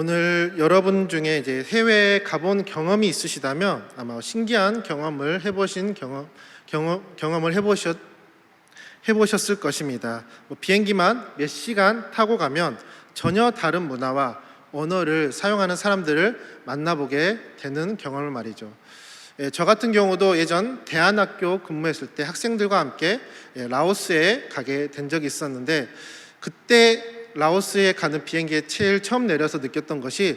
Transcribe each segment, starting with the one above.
오늘 여러분 중에 이제 해외에 가본 경험이 있으시다면 아마 신기한 경험을 경험을 해보셨을 것입니다. 비행기만 몇 시간 타고 가면 전혀 다른 문화와 언어를 사용하는 사람들을 만나보게 되는 경험을 말이죠. 저 같은 경우도 예전 대안학교 근무했을 때 학생들과 함께 라오스에 가게 된 적이 있었는데, 그때 라오스에 가는 비행기에 제일 처음 내려서 느꼈던 것이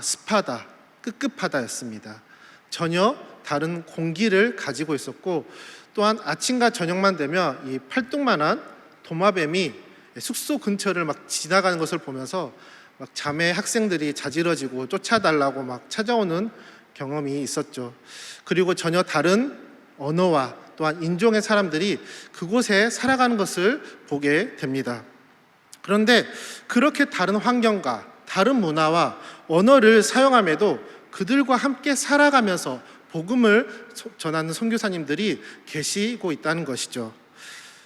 습하다, 꿉꿉하다였습니다. 전혀 다른 공기를 가지고 있었고, 또한 아침과 저녁만 되면 이 팔뚝만한 도마뱀이 숙소 근처를 막 지나가는 것을 보면서 막 자매 학생들이 자지러지고 쫓아달라고 막 찾아오는 경험이 있었죠. 그리고 전혀 다른 언어와 또한 인종의 사람들이 그곳에 살아가는 것을 보게 됩니다. 그런데 그렇게 다른 환경과 다른 문화와 언어를 사용함에도 그들과 함께 살아가면서 복음을 전하는 선교사님들이 계시고 있다는 것이죠.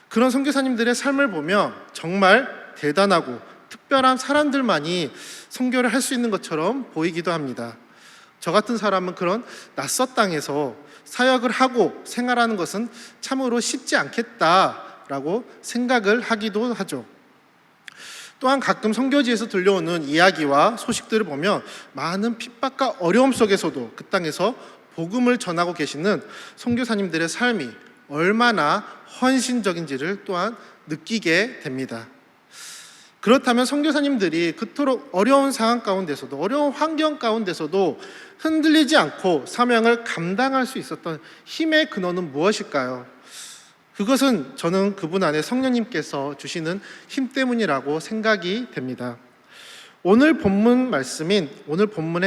그런 선교사님들의 삶을 보며 정말 대단하고 특별한 사람들만이 선교를 할 수 있는 것처럼 보이기도 합니다. 저 같은 사람은 그런 낯선 땅에서 사역을 하고 생활하는 것은 참으로 쉽지 않겠다라고 생각을 하기도 하죠. 또한 가끔 선교지에서 들려오는 이야기와 소식들을 보면 많은 핍박과 어려움 속에서도 그 땅에서 복음을 전하고 계시는 선교사님들의 삶이 얼마나 헌신적인지를 또한 느끼게 됩니다. 그렇다면 선교사님들이 그토록 어려운 상황 가운데서도, 어려운 환경 가운데서도 흔들리지 않고 사명을 감당할 수 있었던 힘의 근원은 무엇일까요? 그것은 저는 그분 안에 성령님께서 주시는 힘 때문이라고 생각이 됩니다. 오늘 본문의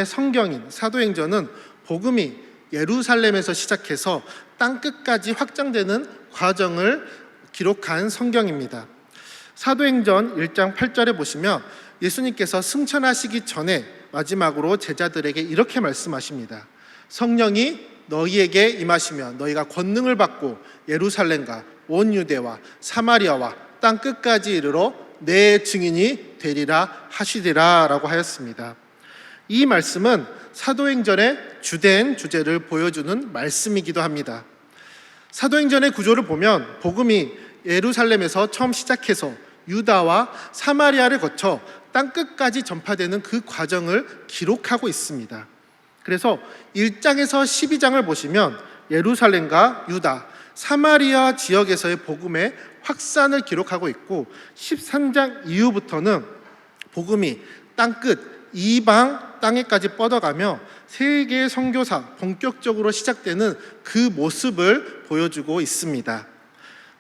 성경인 사도행전은 복음이 예루살렘에서 시작해서 땅끝까지 확장되는 과정을 기록한 성경입니다. 사도행전 1장 8절에 보시면 예수님께서 승천하시기 전에 마지막으로 제자들에게 이렇게 말씀하십니다. 성령이 너희에게 임하시면 너희가 권능을 받고 예루살렘과 온 유대와 사마리아와 땅 끝까지 이르러 내 증인이 되리라 하시리라 라고 하였습니다. 이 말씀은 사도행전의 주된 주제를 보여주는 말씀이기도 합니다. 사도행전의 구조를 보면 복음이 예루살렘에서 처음 시작해서 유다와 사마리아를 거쳐 땅 끝까지 전파되는 그 과정을 기록하고 있습니다. 그래서 1장에서 12장을 보시면 예루살렘과 유다, 사마리아 지역에서의 복음의 확산을 기록하고 있고, 13장 이후부터는 복음이 땅끝 이방 땅에까지 뻗어가며 세계 선교사 본격적으로 시작되는 그 모습을 보여주고 있습니다.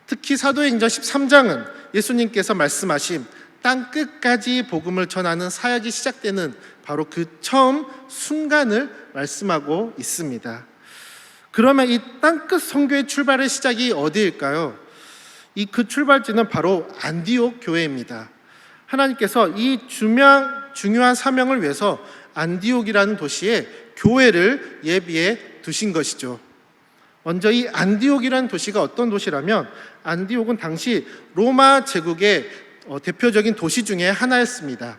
특히 사도행전 13장은 예수님께서 말씀하신 땅 끝까지 복음을 전하는 사역이 시작되는 바로 그 처음 순간을 말씀하고 있습니다. 그러면 이 땅끝 선교의 출발의 시작이 어디일까요? 그 출발지는 바로 안디옥 교회입니다. 하나님께서 이 중요한 사명을 위해서 안디옥이라는 도시에 교회를 예비해 두신 것이죠. 먼저 이 안디옥이라는 도시가 어떤 도시라면, 안디옥은 당시 로마 제국의 대표적인 도시 중에 하나였습니다.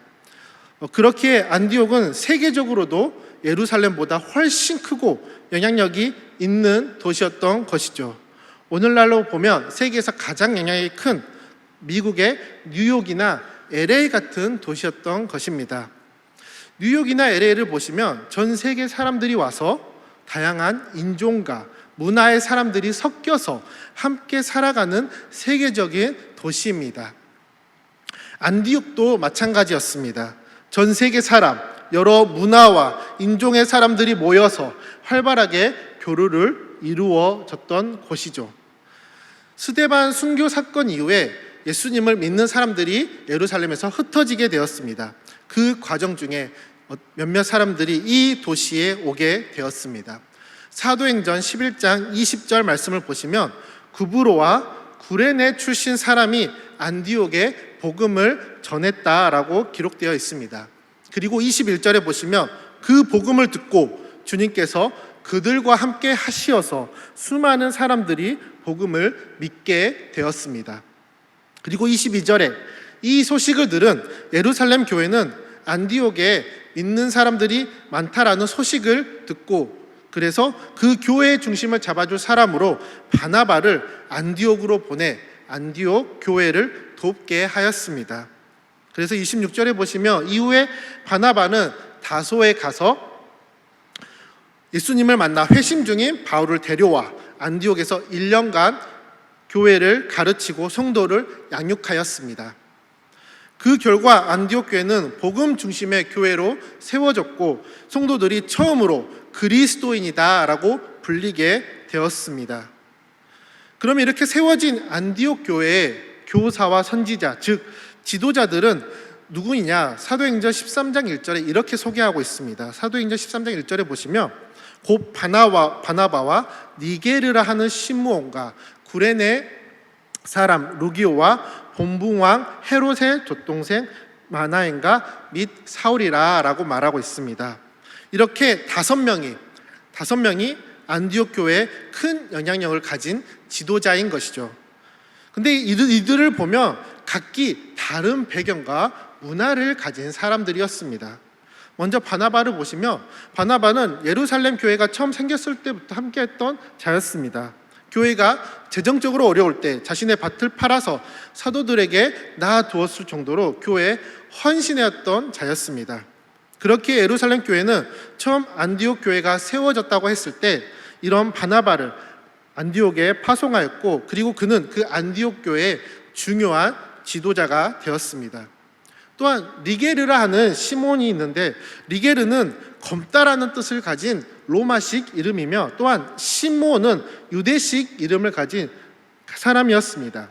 그렇기에 안디옥은 세계적으로도 예루살렘보다 훨씬 크고 영향력이 있는 도시였던 것이죠. 오늘날로 보면 세계에서 가장 영향이 큰 미국의 뉴욕이나 LA 같은 도시였던 것입니다. 뉴욕이나 LA를 보시면 전 세계 사람들이 와서 다양한 인종과 문화의 사람들이 섞여서 함께 살아가는 세계적인 도시입니다. 안디옥도 마찬가지였습니다. 전 세계 사람, 여러 문화와 인종의 사람들이 모여서 활발하게 교류를 이루어졌던 곳이죠. 스데반 순교 사건 이후에 예수님을 믿는 사람들이 예루살렘에서 흩어지게 되었습니다. 그 과정 중에 몇몇 사람들이 이 도시에 오게 되었습니다. 사도행전 11장 20절 말씀을 보시면 구브로와 구레네 출신 사람이 안디옥에 복음을 전했다라고 기록되어 있습니다. 그리고 21절에 보시면 그 복음을 듣고 주님께서 그들과 함께 하시어서 수많은 사람들이 복음을 믿게 되었습니다. 그리고 22절에 이 소식을 들은 예루살렘 교회는 안디옥에 믿는 사람들이 많다라는 소식을 듣고, 그래서 그 교회의 중심을 잡아줄 사람으로 바나바를 안디옥으로 보내 안디옥 교회를 돕게 하였습니다. 그래서 26절에 보시면 이후에 바나바는 다소에 가서 예수님을 만나 회심 중인 바울을 데려와 안디옥에서 1년간 교회를 가르치고 성도를 양육하였습니다. 그 결과 안디옥 교회는 복음 중심의 교회로 세워졌고 성도들이 처음으로 그리스도인이다라고 불리게 되었습니다. 그럼 이렇게 세워진 안디옥 교회의 교사와 선지자, 즉 지도자들은 누구이냐? 사도행전 13장 1절에 이렇게 소개하고 있습니다. 사도행전 13장 1절에 보시면 곧 바나바와 니게르라 하는 시므온과 구레네 사람 루기오와 본붕왕 헤롯의 맏동생 마나엔과 및 사울이라 라고 말하고 있습니다. 이렇게 다섯 명이 안디옥 교회에 큰 영향력을 가진 지도자인 것이죠. 근데 이들을 보면 각기 다른 배경과 문화를 가진 사람들이었습니다. 먼저 바나바를 보시면 바나바는 예루살렘 교회가 처음 생겼을 때부터 함께했던 자였습니다. 교회가 재정적으로 어려울 때 자신의 밭을 팔아서 사도들에게 놔두었을 정도로 교회에 헌신했던 자였습니다. 그렇게 예루살렘 교회는 처음 안디옥 교회가 세워졌다고 했을 때 이런 바나바를 안디옥에 파송하였고, 그리고 그는 그 안디옥 교회의 중요한 지도자가 되었습니다. 또한 리게르라 하는 시몬이 있는데, 리게르는 검다라는 뜻을 가진 로마식 이름이며, 또한 시몬은 유대식 이름을 가진 사람이었습니다.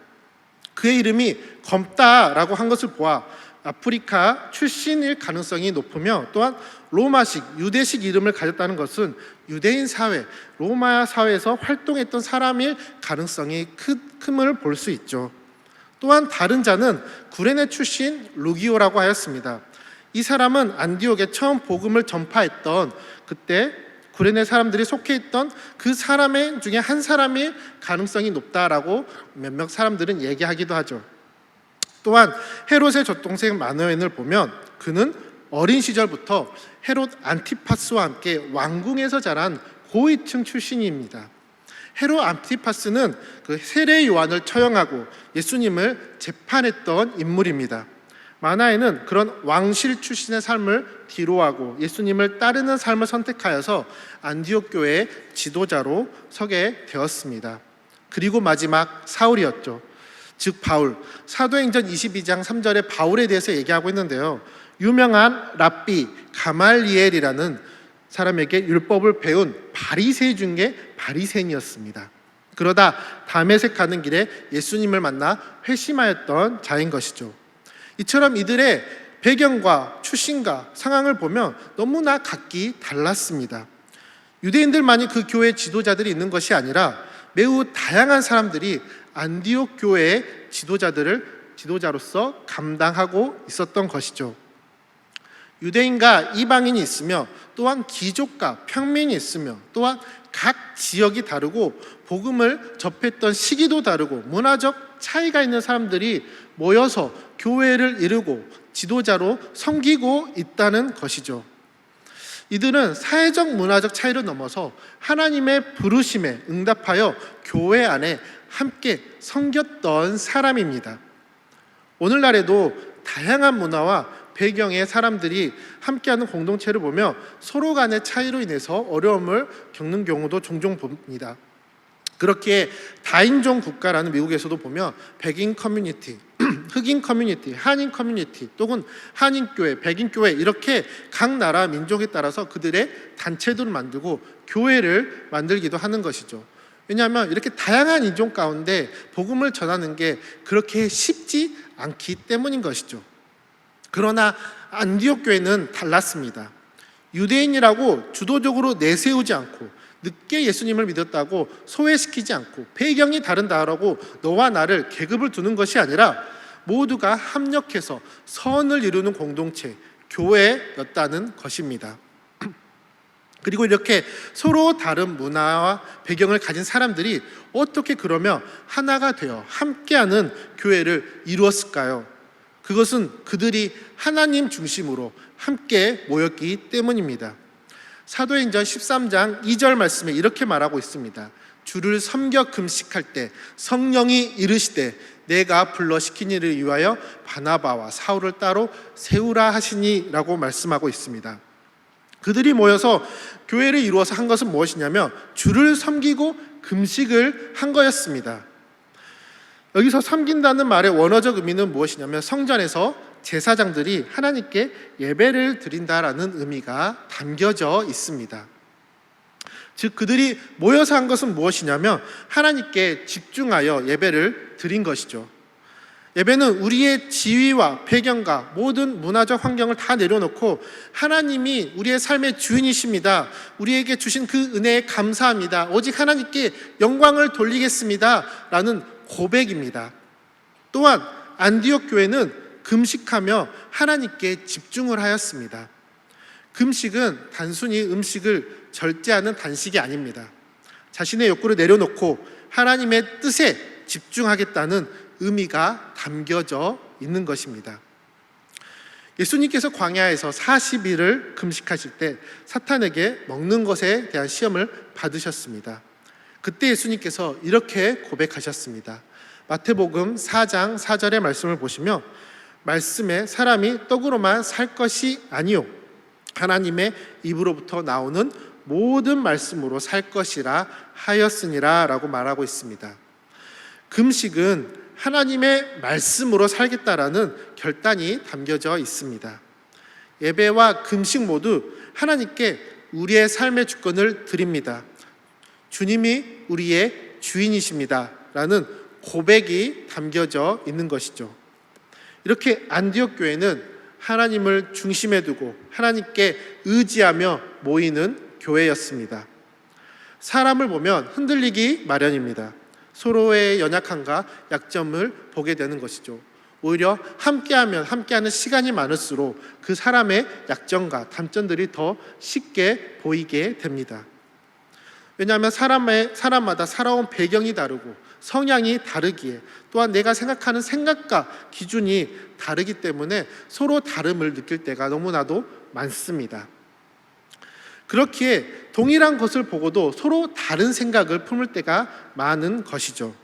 그의 이름이 검다라고 한 것을 보아 아프리카 출신일 가능성이 높으며, 또한 로마식 유대식 이름을 가졌다는 것은 유대인 사회, 로마 사회에서 활동했던 사람일 가능성이 큼을 볼 수 있죠. 또한 다른 자는 구레네 출신 루기오라고 하였습니다. 이 사람은 안디옥에 처음 복음을 전파했던 그때 구레네 사람들이 속해 있던 그 사람 중에 한 사람일 가능성이 높다라고 몇몇 사람들은 얘기하기도 하죠. 또한 헤롯의 젖동생 마누엔을 보면 그는 어린 시절부터 헤롯 안티파스와 함께 왕궁에서 자란 고위층 출신입니다. 헤롯 안티파스는 그 세례 요한을 처형하고 예수님을 재판했던 인물입니다. 마나에는 그런 왕실 출신의 삶을 뒤로하고 예수님을 따르는 삶을 선택하여서 안디옥 교회의 지도자로 서게 되었습니다. 그리고 마지막 사울이었죠. 즉 바울, 사도행전 22장 3절에 바울에 대해서 얘기하고 있는데요, 유명한 랍비 가말리엘이라는 사람에게 율법을 배운 바리새인 중에 바리새인이었습니다. 그러다 다메섹 가는 길에 예수님을 만나 회심하였던 자인 것이죠. 이처럼 이들의 배경과 출신과 상황을 보면 너무나 각기 달랐습니다. 유대인들만이 그 교회의 지도자들이 있는 것이 아니라 매우 다양한 사람들이 안디옥 교회의 지도자로서 감당하고 있었던 것이죠. 유대인과 이방인이 있으며, 또한 귀족과 평민이 있으며, 또한 각 지역이 다르고 복음을 접했던 시기도 다르고 문화적 차이가 있는 사람들이 모여서 교회를 이루고 지도자로 섬기고 있다는 것이죠. 이들은 사회적 문화적 차이를 넘어서 하나님의 부르심에 응답하여 교회 안에 함께 섬겼던 사람입니다. 오늘날에도 다양한 문화와 배경의 사람들이 함께하는 공동체를 보며 서로 간의 차이로 인해서 어려움을 겪는 경우도 종종 봅니다. 그렇게 다인종 국가라는 미국에서도 보면 백인 커뮤니티, 흑인 커뮤니티, 한인 커뮤니티, 또는 한인교회, 백인교회, 이렇게 각 나라 민족에 따라서 그들의 단체들을 만들고 교회를 만들기도 하는 것이죠. 왜냐하면 이렇게 다양한 인종 가운데 복음을 전하는 게 그렇게 쉽지 않기 때문인 것이죠. 그러나 안디옥 교회는 달랐습니다. 유대인이라고 주도적으로 내세우지 않고, 늦게 예수님을 믿었다고 소외시키지 않고, 배경이 다른다라고 너와 나를 계급을 두는 것이 아니라 모두가 합력해서 선을 이루는 공동체, 교회였다는 것입니다. 그리고 이렇게 서로 다른 문화와 배경을 가진 사람들이 어떻게 그러면 하나가 되어 함께하는 교회를 이루었을까요? 그것은 그들이 하나님 중심으로 함께 모였기 때문입니다. 사도행전 13장 2절 말씀에 이렇게 말하고 있습니다. 주를 섬겨 금식할 때 성령이 이르시되 내가 불러 시킨 이를 위하여 바나바와 사울을 따로 세우라 하시니 라고 말씀하고 있습니다. 그들이 모여서 교회를 이루어서 한 것은 무엇이냐면 주를 섬기고 금식을 한 거였습니다. 여기서 섬긴다는 말의 원어적 의미는 무엇이냐면 성전에서 제사장들이 하나님께 예배를 드린다라는 의미가 담겨져 있습니다. 즉 그들이 모여서 한 것은 무엇이냐면 하나님께 집중하여 예배를 드린 것이죠. 예배는 우리의 지위와 배경과 모든 문화적 환경을 다 내려놓고 하나님이 우리의 삶의 주인이십니다. 우리에게 주신 그 은혜에 감사합니다. 오직 하나님께 영광을 돌리겠습니다. 라는 고백입니다. 또한 안디옥 교회는 금식하며 하나님께 집중을 하였습니다. 금식은 단순히 음식을 절제하는 단식이 아닙니다. 자신의 욕구를 내려놓고 하나님의 뜻에 집중하겠다는 의미가 담겨져 있는 것입니다. 예수님께서 광야에서 40일을 금식하실 때 사탄에게 먹는 것에 대한 시험을 받으셨습니다. 그때 예수님께서 이렇게 고백하셨습니다. 마태복음 4장 4절의 말씀을 보시며 말씀에 사람이 떡으로만 살 것이 아니요 하나님의 입으로부터 나오는 모든 말씀으로 살 것이라 하였으니라 라고 말하고 있습니다. 금식은 하나님의 말씀으로 살겠다라는 결단이 담겨져 있습니다. 예배와 금식 모두 하나님께 우리의 삶의 주권을 드립니다. 주님이 우리의 주인이십니다 라는 고백이 담겨져 있는 것이죠. 이렇게 안디옥 교회는 하나님을 중심에 두고 하나님께 의지하며 모이는 교회였습니다. 사람을 보면 흔들리기 마련입니다. 서로의 연약함과 약점을 보게 되는 것이죠. 오히려 함께하는 시간이 많을수록 그 사람의 약점과 단점들이 더 쉽게 보이게 됩니다. 왜냐하면 사람마다 살아온 배경이 다르고 성향이 다르기에 또한 내가 생각하는 생각과 기준이 다르기 때문에 서로 다름을 느낄 때가 너무나도 많습니다. 그렇기에 동일한 것을 보고도 서로 다른 생각을 품을 때가 많은 것이죠.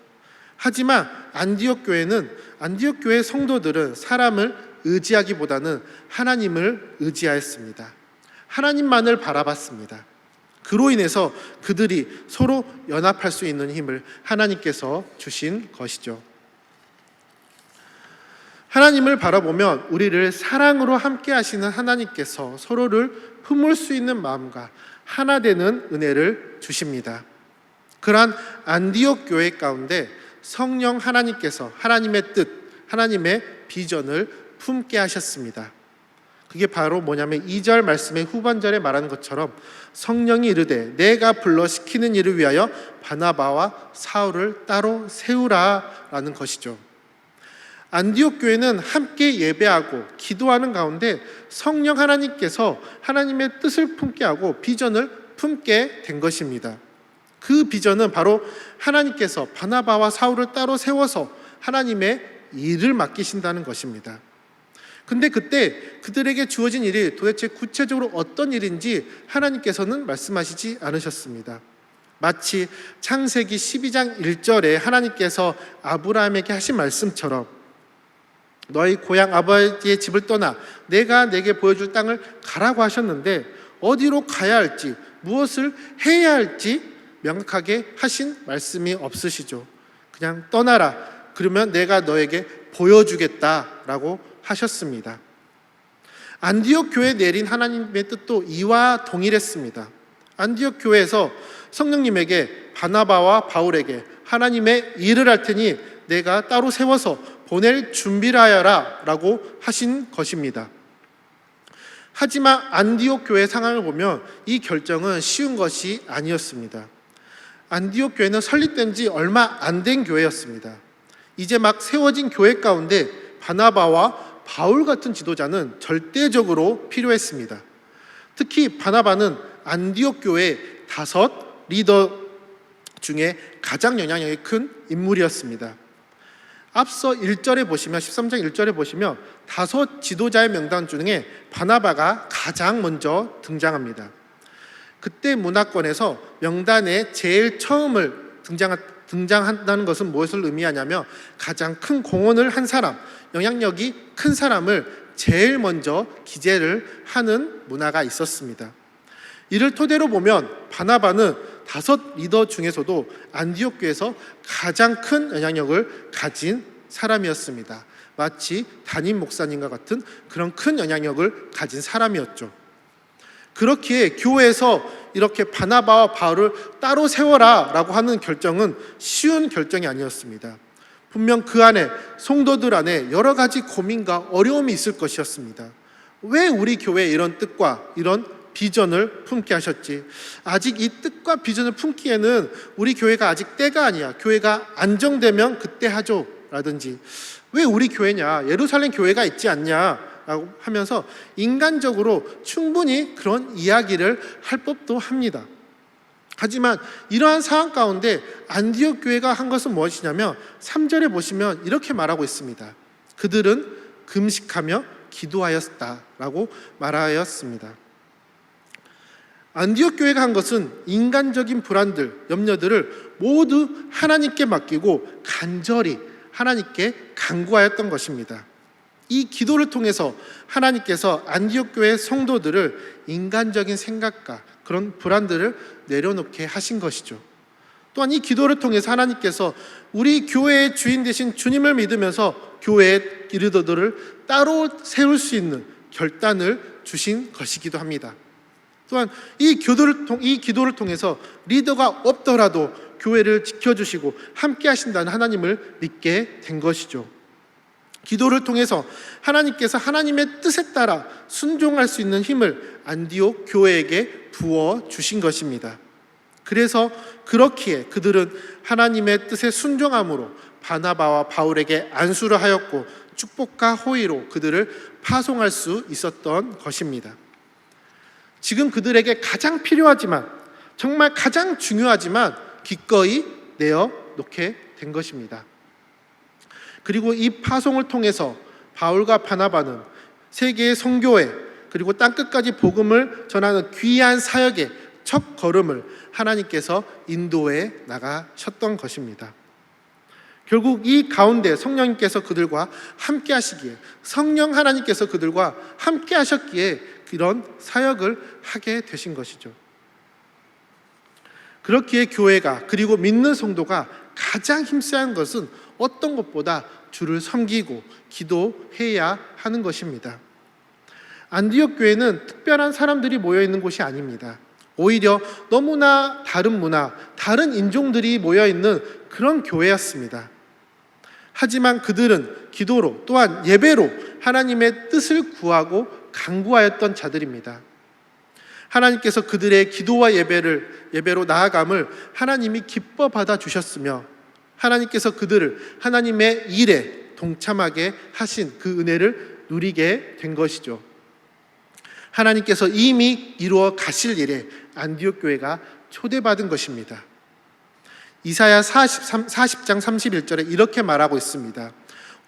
하지만 안디옥 교회 성도들은 사람을 의지하기보다는 하나님을 의지하였습니다. 하나님만을 바라봤습니다. 그로 인해서 그들이 서로 연합할 수 있는 힘을 하나님께서 주신 것이죠. 하나님을 바라보면 우리를 사랑으로 함께 하시는 하나님께서 서로를 품을 수 있는 마음과 하나 되는 은혜를 주십니다. 그러한 안디옥 교회 가운데 성령 하나님께서 하나님의 뜻, 하나님의 비전을 품게 하셨습니다. 그게 바로 뭐냐면 2절 말씀의 후반절에 말하는 것처럼 성령이 이르되 내가 불러 시키는 일을 위하여 바나바와 사울을 따로 세우라 라는 것이죠. 안디옥 교회는 함께 예배하고 기도하는 가운데 성령 하나님께서 하나님의 뜻을 품게 하고 비전을 품게 된 것입니다. 그 비전은 바로 하나님께서 바나바와 사울을 따로 세워서 하나님의 일을 맡기신다는 것입니다. 근데 그때 그들에게 주어진 일이 도대체 구체적으로 어떤 일인지 하나님께서는 말씀하시지 않으셨습니다. 마치 창세기 12장 1절에 하나님께서 아브라함에게 하신 말씀처럼 너희 고향 아버지의 집을 떠나 내가 내게 보여줄 땅을 가라고 하셨는데 어디로 가야 할지 무엇을 해야 할지 명확하게 하신 말씀이 없으시죠. 그냥 떠나라. 그러면 내가 너에게 보여주겠다라고 하셨습니다. 안디옥 교회에 내린 하나님의 뜻도 이와 동일했습니다. 안디옥 교회에서 성령님에게 바나바와 바울에게 하나님의 일을 할 테니 내가 따로 세워서 보낼 준비를 하여라 라고 하신 것입니다. 하지만 안디옥 교회 상황을 보면 이 결정은 쉬운 것이 아니었습니다. 안디옥 교회는 설립된 지 얼마 안 된 교회였습니다. 이제 막 세워진 교회 가운데 바나바와 바울 같은 지도자는 절대적으로 필요했습니다. 특히 바나바는 안디옥 교회 5 리더 중에 가장 영향력이 큰 인물이었습니다. 앞서 1절에 보시면 13장 1절에 보시면 5 지도자의 명단 중에 바나바가 가장 먼저 등장합니다. 그때 문화권에서 명단에 제일 처음을 등장한다는 것은 무엇을 의미하냐면 가장 큰 공헌을 한 사람, 영향력이 큰 사람을 제일 먼저 기재를 하는 문화가 있었습니다. 이를 토대로 보면 바나바는 5 리더 중에서도 안디옥 교회에서 가장 큰 영향력을 가진 사람이었습니다. 마치 담임 목사님과 같은 그런 큰 영향력을 가진 사람이었죠. 그렇기에 교회에서 이렇게 바나바와 바울을 따로 세워라 라고 하는 결정은 쉬운 결정이 아니었습니다. 분명 그 안에 성도들 안에 여러 가지 고민과 어려움이 있을 것이었습니다. 왜 우리 교회에 이런 뜻과 이런 비전을 품게 하셨지? 아직 이 뜻과 비전을 품기에는 우리 교회가 아직 때가 아니야. 교회가 안정되면 그때 하죠 라든지, 왜 우리 교회냐, 예루살렘 교회가 있지 않냐 라고 하면서 인간적으로 충분히 그런 이야기를 할 법도 합니다. 하지만 이러한 상황 가운데 안디옥 교회가 한 것은 무엇이냐면 3절에 보시면 이렇게 말하고 있습니다. 그들은 금식하며 기도하였다라고 말하였습니다. 안디옥 교회가 한 것은 인간적인 불안들, 염려들을 모두 하나님께 맡기고 간절히 하나님께 간구하였던 것입니다. 이 기도를 통해서 하나님께서 안디옥 교회 성도들을 인간적인 생각과 그런 불안들을 내려놓게 하신 것이죠. 또한 이 기도를 통해서 하나님께서 우리 교회의 주인 되신 주님을 믿으면서 교회의 리더들을 따로 세울 수 있는 결단을 주신 것이기도 합니다. 또한 이 기도를 통해서 리더가 없더라도 교회를 지켜주시고 함께 하신다는 하나님을 믿게 된 것이죠. 기도를 통해서 하나님께서 하나님의 뜻에 따라 순종할 수 있는 힘을 안디옥 교회에게 부어 주신 것입니다. 그래서 그렇기에 그들은 하나님의 뜻에 순종함으로 바나바와 바울에게 안수를 하였고 축복과 호의로 그들을 파송할 수 있었던 것입니다. 지금 그들에게 가장 필요하지만, 정말 가장 중요하지만 기꺼이 내어놓게 된 것입니다. 그리고 이 파송을 통해서 바울과 바나바는 세계의 선교회 그리고 땅끝까지 복음을 전하는 귀한 사역의 첫 걸음을 하나님께서 인도해 나가셨던 것입니다. 결국 이 가운데 성령님께서 그들과 함께 하시기에, 성령 하나님께서 그들과 함께 하셨기에 이런 사역을 하게 되신 것이죠. 그렇기에 교회가, 그리고 믿는 성도가 가장 힘써야 하는 것은 어떤 것보다 주를 섬기고 기도해야 하는 것입니다. 안디옥 교회는 특별한 사람들이 모여 있는 곳이 아닙니다. 오히려 너무나 다른 문화, 다른 인종들이 모여 있는 그런 교회였습니다. 하지만 그들은 기도로, 또한 예배로 하나님의 뜻을 구하고 간구하였던 자들입니다. 하나님께서 그들의 기도와 예배로 나아감을 하나님이 기뻐 받아 주셨으며, 하나님께서 그들을 하나님의 일에 동참하게 하신 그 은혜를 누리게 된 것이죠. 하나님께서 이미 이루어 가실 일에 안디옥 교회가 초대받은 것입니다. 이사야 40장 31절에 이렇게 말하고 있습니다.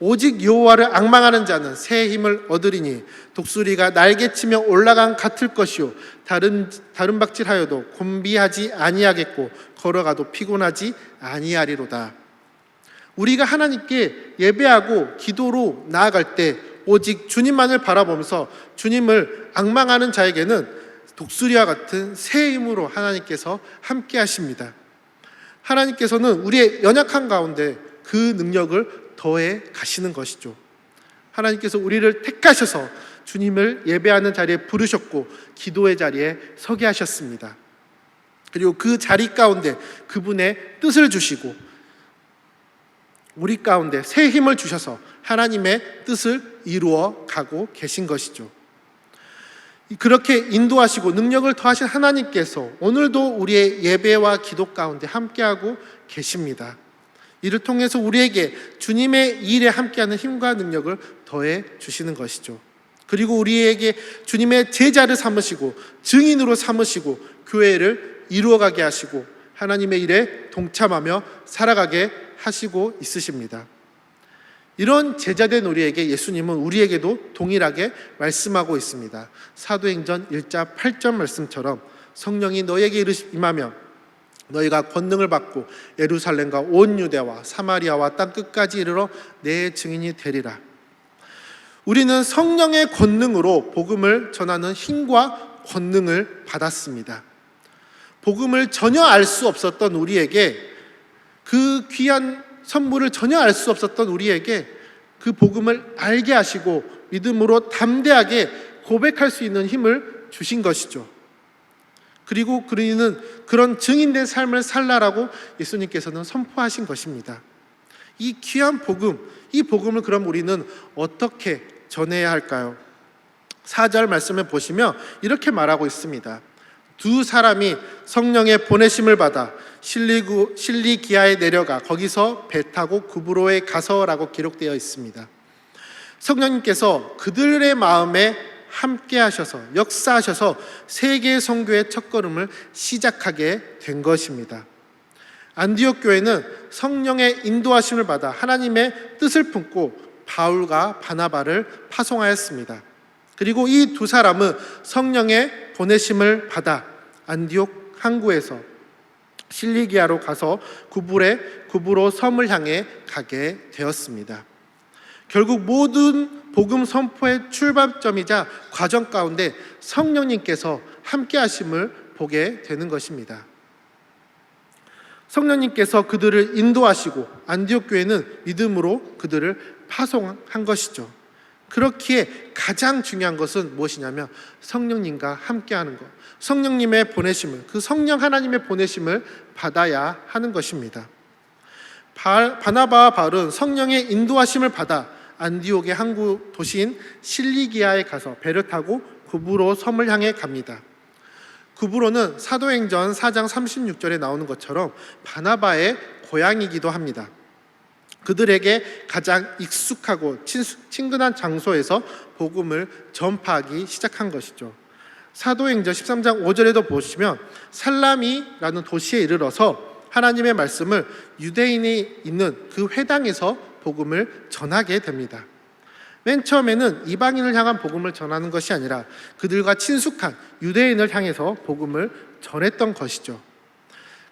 오직 여호와를 앙망하는 자는 새 힘을 얻으리니 독수리가 날개치며 올라간 같을 것이요 다른 박질하여도 곤비하지 아니하겠고 걸어가도 피곤하지 아니하리로다. 우리가 하나님께 예배하고 기도로 나아갈 때 오직 주님만을 바라보면서 주님을 앙망하는 자에게는 독수리와 같은 새 힘으로 하나님께서 함께 하십니다. 하나님께서는 우리의 연약한 가운데 그 능력을 더해 가시는 것이죠. 하나님께서 우리를 택하셔서 주님을 예배하는 자리에 부르셨고 기도의 자리에 서게 하셨습니다. 그리고 그 자리 가운데 그분의 뜻을 주시고 우리 가운데 새 힘을 주셔서 하나님의 뜻을 이루어 가고 계신 것이죠. 그렇게 인도하시고 능력을 더하신 하나님께서 오늘도 우리의 예배와 기도 가운데 함께하고 계십니다. 이를 통해서 우리에게 주님의 일에 함께하는 힘과 능력을 더해 주시는 것이죠. 그리고 우리에게 주님의 제자를 삼으시고 증인으로 삼으시고 교회를 이루어가게 하시고 하나님의 일에 동참하며 살아가게 하시고 있으십니다. 이런 제자된 우리에게 예수님은 우리에게도 동일하게 말씀하고 있습니다. 사도행전 1장 8절 말씀처럼 성령이 너에게 임하면 너희가 권능을 받고 예루살렘과 온 유대와 사마리아와 땅 끝까지 이르러 내 증인이 되리라. 우리는 성령의 권능으로 복음을 전하는 힘과 권능을 받았습니다. 복음을 전혀 알 수 없었던 우리에게, 그 귀한 선물을 전혀 알 수 없었던 우리에게 그 복음을 알게 하시고 믿음으로 담대하게 고백할 수 있는 힘을 주신 것이죠. 그리고 우리는 그런 증인된 삶을 살라라고 예수님께서는 선포하신 것입니다. 이 귀한 복음, 이 복음을 그럼 우리는 어떻게 전해야 할까요? 4절 말씀을 보시면 이렇게 말하고 있습니다. 두 사람이 성령의 보내심을 받아 실리기아에 내려가 거기서 배 타고 구브로에 가서라고 기록되어 있습니다. 성령님께서 그들의 마음에 함께 하셔서 역사하셔서 세계 선교의 첫걸음을 시작하게 된 것입니다. 안디옥 교회는 성령의 인도하심을 받아 하나님의 뜻을 품고 바울과 바나바를 파송하였습니다. 그리고 이 두 사람은 성령의 보내심을 받아 안디옥 항구에서 실리기아로 가서 구브로 섬을 향해 가게 되었습니다. 결국 모든 복음 선포의 출발점이자 과정 가운데 성령님께서 함께 하심을 보게 되는 것입니다. 성령님께서 그들을 인도하시고 안디옥 교회는 믿음으로 그들을 파송한 것이죠. 그렇기에 가장 중요한 것은 무엇이냐면 성령님과 함께하는 것, 성령님의 보내심을, 그 성령 하나님의 보내심을 받아야 하는 것입니다. 바나바와 바울은 성령의 인도하심을 받아 안디옥의 항구 도시인 실리기아에 가서 배를 타고 구브로 섬을 향해 갑니다. 구브로는 사도행전 4장 36절에 나오는 것처럼 바나바의 고향이기도 합니다. 그들에게 가장 익숙하고 친근한 장소에서 복음을 전파하기 시작한 것이죠. 사도행전 13장 5절에도 보시면 살라미라는 도시에 이르러서 하나님의 말씀을 유대인이 있는 그 회당에서 복음을 전하게 됩니다. 맨 처음에는 이방인을 향한 복음을 전하는 것이 아니라 그들과 친숙한 유대인을 향해서 복음을 전했던 것이죠.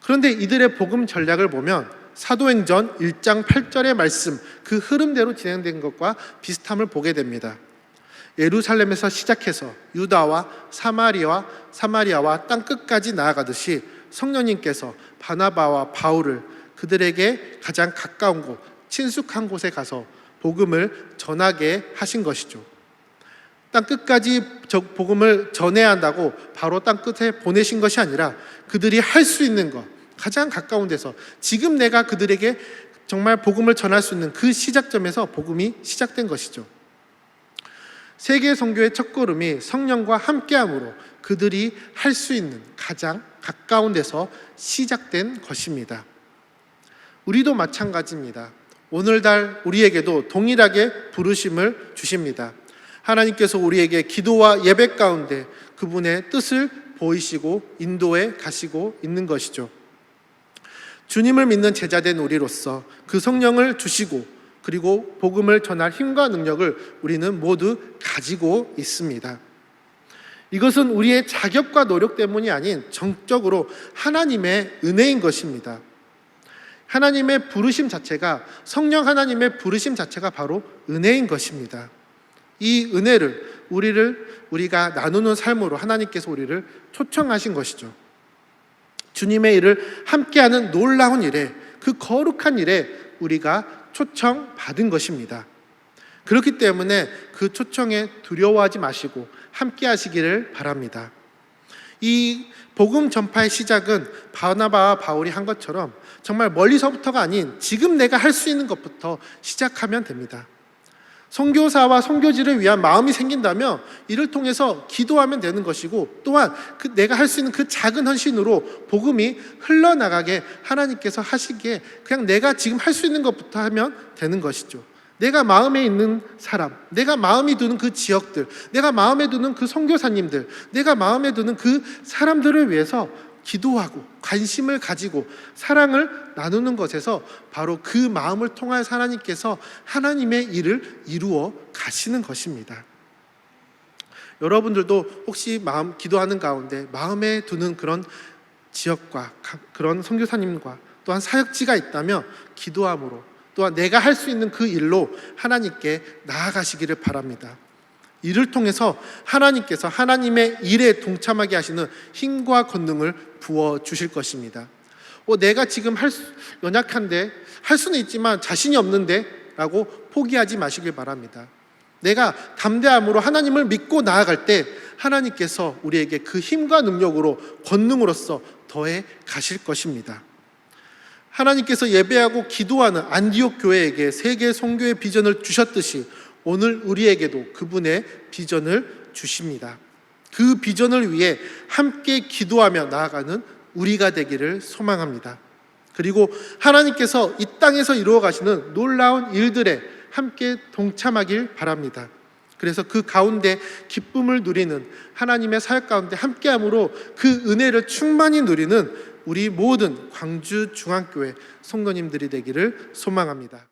그런데 이들의 복음 전략을 보면 사도행전 1장 8절의 말씀, 그 흐름대로 진행된 것과 비슷함을 보게 됩니다. 예루살렘에서 시작해서 유다와 사마리아와 땅 끝까지 나아가듯이 성령님께서 바나바와 바울을 그들에게 가장 가까운 곳, 친숙한 곳에 가서 복음을 전하게 하신 것이죠. 땅 끝까지 복음을 전해야 한다고 바로 땅 끝에 보내신 것이 아니라 그들이 할 수 있는 것, 가장 가까운 데서 지금 내가 그들에게 정말 복음을 전할 수 있는 그 시작점에서 복음이 시작된 것이죠. 세계 선교의 첫걸음이 성령과 함께함으로 그들이 할 수 있는 가장 가까운 데서 시작된 것입니다. 우리도 마찬가지입니다. 오늘날 우리에게도 동일하게 부르심을 주십니다. 하나님께서 우리에게 기도와 예배 가운데 그분의 뜻을 보이시고 인도해 가시고 있는 것이죠. 주님을 믿는 제자된 우리로서 그 성령을 주시고 그리고 복음을 전할 힘과 능력을 우리는 모두 가지고 있습니다. 이것은 우리의 자격과 노력 때문이 아닌 정적으로 하나님의 은혜인 것입니다. 하나님의 부르심 자체가, 성령 하나님의 부르심 자체가 바로 은혜인 것입니다. 이 은혜를 우리가 나누는 삶으로 하나님께서 우리를 초청하신 것이죠. 주님의 일을 함께하는 놀라운 일에, 그 거룩한 일에 우리가 초청받은 것입니다. 그렇기 때문에 그 초청에 두려워하지 마시고 함께 하시기를 바랍니다. 이 복음 전파의 시작은 바나바와 바울이 한 것처럼 정말 멀리서부터가 아닌 지금 내가 할 수 있는 것부터 시작하면 됩니다. 선교사와 선교지를 위한 마음이 생긴다면 이를 통해서 기도하면 되는 것이고, 또한 내가 할 수 있는 그 작은 헌신으로 복음이 흘러나가게 하나님께서 하시기에 그냥 내가 지금 할 수 있는 것부터 하면 되는 것이죠. 내가 마음에 있는 사람, 내가 마음이 드는 그 지역들, 내가 마음에 드는 그 선교사님들, 내가 마음에 드는 그 사람들을 위해서 기도하고 관심을 가지고 사랑을 나누는 것에서 바로 그 마음을 통하여서 하나님께서 하나님의 일을 이루어 가시는 것입니다. 여러분들도 혹시 기도하는 가운데 마음에 두는 그런 지역과 그런 선교사님과 또한 사역지가 있다면 기도함으로 또한 내가 할 수 있는 그 일로 하나님께 나아가시기를 바랍니다. 이를 통해서 하나님께서 하나님의 일에 동참하게 하시는 힘과 권능을 부어주실 것입니다. 내가 지금 연약한데 할 수는 있지만 자신이 없는데 라고 포기하지 마시길 바랍니다. 내가 담대함으로 하나님을 믿고 나아갈 때 하나님께서 우리에게 그 힘과 능력으로 권능으로서 더해 가실 것입니다. 하나님께서 예배하고 기도하는 안디옥 교회에게 세계 선교의 비전을 주셨듯이 오늘 우리에게도 그분의 비전을 주십니다. 그 비전을 위해 함께 기도하며 나아가는 우리가 되기를 소망합니다. 그리고 하나님께서 이 땅에서 이루어 가시는 놀라운 일들에 함께 동참하길 바랍니다. 그래서 그 가운데 기쁨을 누리는 하나님의 사역 가운데 함께함으로 그 은혜를 충만히 누리는 우리 모든 광주중앙교회 성도님들이 되기를 소망합니다.